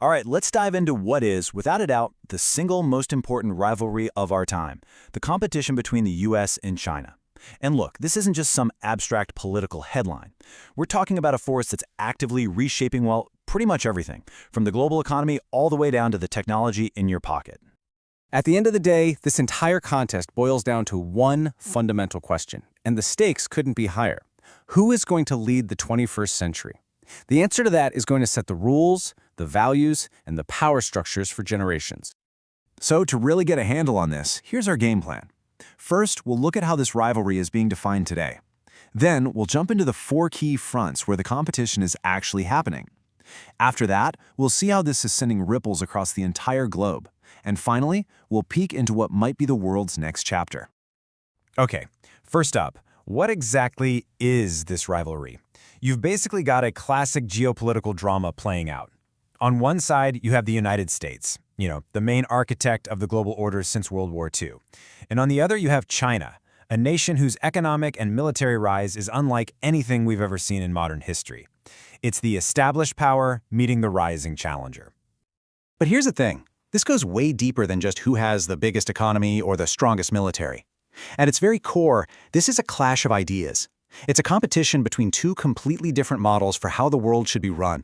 All right, let's dive into what is, without a doubt, the single most important rivalry of our time, the competition between the US and China. And look, this isn't just some abstract political headline. We're talking about a force that's actively reshaping, well, pretty much everything, from the global economy all the way down to the technology in your pocket. At the end of the day, this entire contest boils down to one fundamental question, and the stakes couldn't be higher. Who is going to lead the 21st century? The answer to that is going to set the rules, the values, and the power structures for generations. So to really get a handle on this, here's our game plan. First, we'll look at how this rivalry is being defined today. Then, we'll jump into the 4 key fronts where the competition is actually happening. After that, we'll see how this is sending ripples across the entire globe. And finally, we'll peek into what might be the world's next chapter. Okay, first up, what exactly is this rivalry? You've basically got a classic geopolitical drama playing out. On one side, you have the United States, the main architect of the global order since World War II. And on the other, you have China, a nation whose economic and military rise is unlike anything we've ever seen in modern history. It's the established power meeting the rising challenger. But here's the thing. This goes way deeper than just who has the biggest economy or the strongest military. At its very core, this is a clash of ideas. It's a competition between two completely different models for how the world should be run.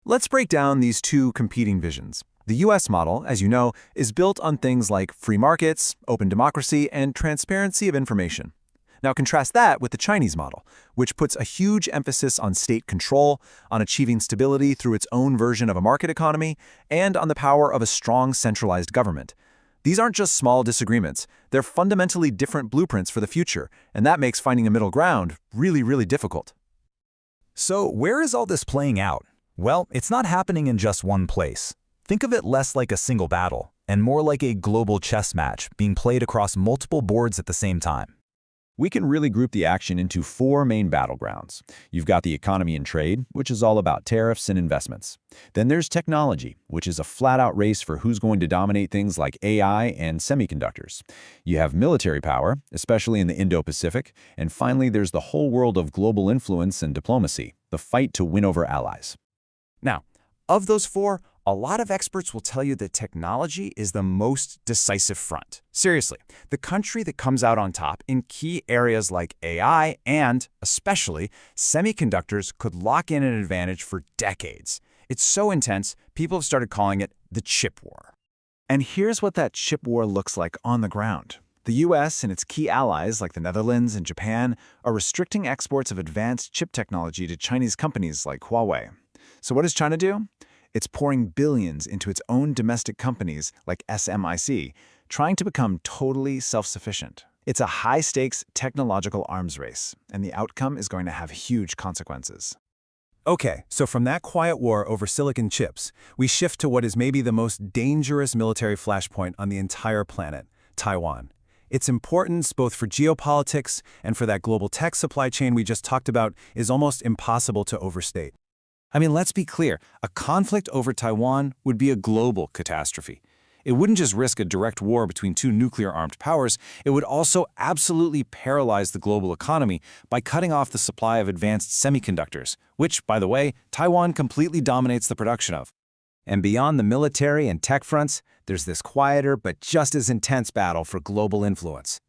Let's break down these two competing visions. The US model, as you know, is built on things like free markets, open democracy, and transparency of information. Now contrast that with the Chinese model, which puts a huge emphasis on state control, on achieving stability through its own version of a market economy, and on the power of a strong centralized government. These aren't just small disagreements, they're fundamentally different blueprints for the future, and that makes finding a middle ground really, really difficult. So where is all this playing out? Well, it's not happening in just one place. Think of it less like a single battle, and more like a global chess match being played across multiple boards at the same time. We can really group the action into 4 main battlegrounds. You've got the economy and trade, which is all about tariffs and investments. Then there's technology, which is a flat-out race for who's going to dominate things like AI and semiconductors. You have military power, especially in the Indo-Pacific. And finally, there's the whole world of global influence and diplomacy, the fight to win over allies. Now, of those 4, a lot of experts will tell you that technology is the most decisive front. Seriously, the country that comes out on top in key areas like AI and, especially, semiconductors could lock in an advantage for decades. It's so intense, people have started calling it the chip war. And here's what that chip war looks like on the ground. The US and its key allies, like the Netherlands and Japan, are restricting exports of advanced chip technology to Chinese companies like Huawei. So what does China do? It's pouring billions into its own domestic companies like SMIC, trying to become totally self-sufficient. It's a high-stakes technological arms race, and the outcome is going to have huge consequences. Okay, so from that quiet war over silicon chips, we shift to what is maybe the most dangerous military flashpoint on the entire planet, Taiwan. Its importance, both for geopolitics and for that global tech supply chain we just talked about, is almost impossible to overstate. I mean, let's be clear, a conflict over Taiwan would be a global catastrophe. It wouldn't just risk a direct war between 2 nuclear-armed powers, it would also absolutely paralyze the global economy by cutting off the supply of advanced semiconductors, which, by the way, Taiwan completely dominates the production of. And beyond the military and tech fronts, there's this quieter but just as intense battle for global influence.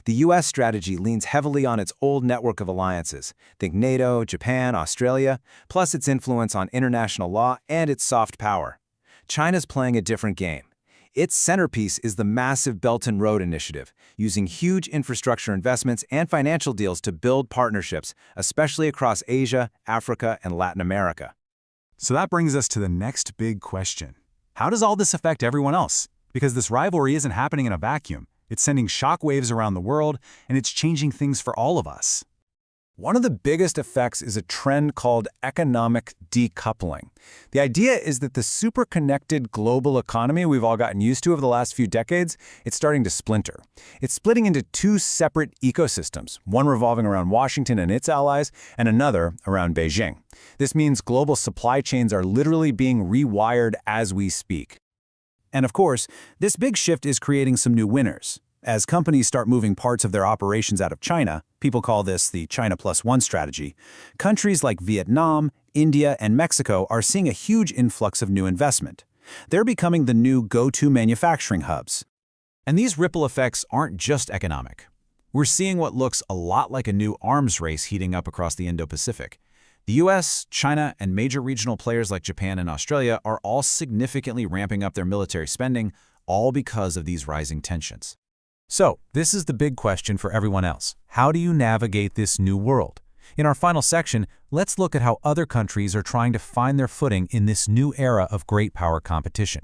The U.S. strategy leans heavily on its old network of alliances, think NATO, Japan, Australia, plus its influence on international law and its soft power. China's playing a different game. Its centerpiece is the massive Belt and Road Initiative, using huge infrastructure investments and financial deals to build partnerships, especially across Asia, Africa, and Latin America. So that brings us to the next big question. How does all this affect everyone else? Because this rivalry isn't happening in a vacuum. It's sending shockwaves around the world, and it's changing things for all of us. One of the biggest effects is a trend called economic decoupling. The idea is that the super-connected global economy we've all gotten used to over the last few decades, it's starting to splinter. It's splitting into 2 separate ecosystems, one revolving around Washington and its allies, and another around Beijing. This means global supply chains are literally being rewired as we speak. And of course, this big shift is creating some new winners. As companies start moving parts of their operations out of China, people call this the China Plus One strategy, countries like Vietnam, India, and Mexico are seeing a huge influx of new investment. They're becoming the new go-to manufacturing hubs. And these ripple effects aren't just economic. We're seeing what looks a lot like a new arms race heating up across the Indo-Pacific. The US, China, and major regional players like Japan and Australia are all significantly ramping up their military spending, all because of these rising tensions. So, this is the big question for everyone else. How do you navigate this new world? In our final section, let's look at how other countries are trying to find their footing in this new era of great power competition.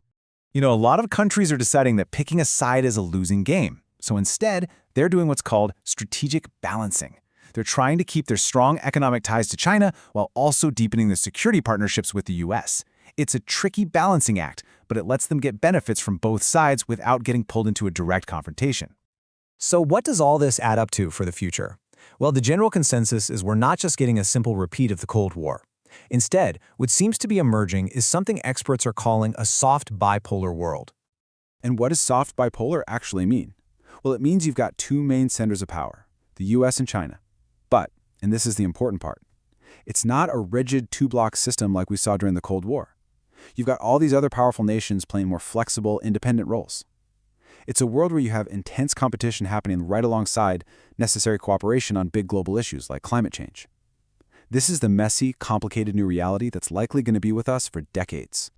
You know, a lot of countries are deciding that picking a side is a losing game. So instead, they're doing what's called strategic balancing. They're trying to keep their strong economic ties to China while also deepening their security partnerships with the US. It's a tricky balancing act, but it lets them get benefits from both sides without getting pulled into a direct confrontation. So what does all this add up to for the future? Well, the general consensus is we're not just getting a simple repeat of the Cold War. Instead, what seems to be emerging is something experts are calling a soft bipolar world. And what does soft bipolar actually mean? Well, it means you've got two main centers of power, the US and China. But, and this is the important part, it's not a rigid two-block system like we saw during the Cold War. You've got all these other powerful nations playing more flexible, independent roles. It's a world where you have intense competition happening right alongside necessary cooperation on big global issues like climate change. This is the messy, complicated new reality that's likely going to be with us for decades.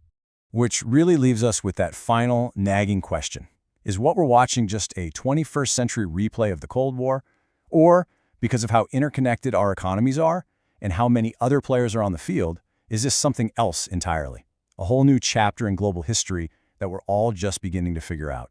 Which really leaves us with that final, nagging question. Is what we're watching just a 21st century replay of the Cold War? Or, because of how interconnected our economies are and how many other players are on the field, is this something else entirely? A whole new chapter in global history that we're all just beginning to figure out.